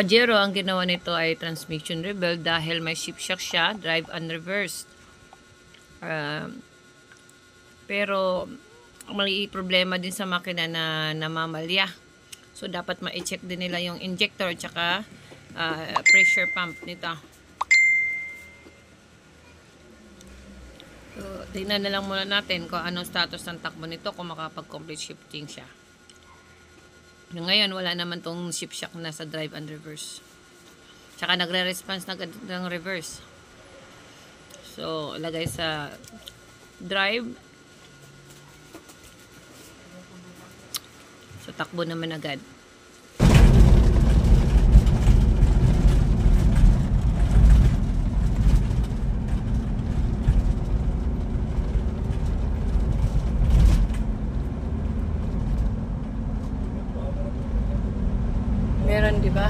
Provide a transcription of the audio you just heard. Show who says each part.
Speaker 1: Pajero, ang ginawa nito ay transmission rebuild dahil may shift shock siya, drive unreversed. Pero may problema din sa makina na namamalya. So dapat ma-check din nila yung injector at saka pressure pump nito. So tingnan na lang muna natin kung anong status ng takbo nito, kung makapag-complete shifting siya. Ngayon wala naman tong shift shock na sa drive and reverse. Tsaka nagre-response ng reverse. So lagay sa drive. So takbo naman agad. Meron, di ba?